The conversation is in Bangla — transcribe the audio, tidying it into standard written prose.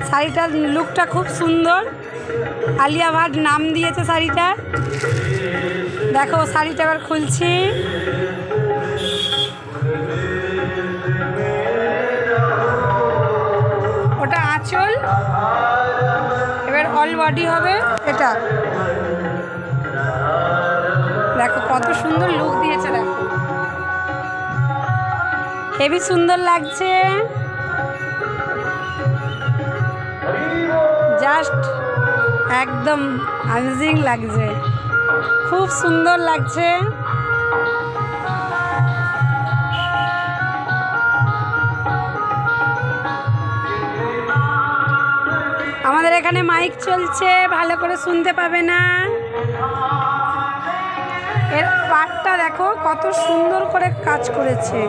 শাড়িটার লুকটা খুব সুন্দর। আলিয়া ভাট নাম দিয়েছে শাড়িটার। দেখো শাড়িটা এবার খুলছি। ওটা আঁচল, এবার অল বডি হবে এটা। দেখো কত সুন্দর লুক দিয়েছে, দেখো হেবি সুন্দর লাগছে। জাস্ট একদম অ্যামেজিং লাগছে, খুব সুন্দর লাগছে। আমাদের এখানে মাইক চলছে, ভালো করে শুনতে পাবে না। এর পাটটা দেখো কত সুন্দর করে কাজ করেছে।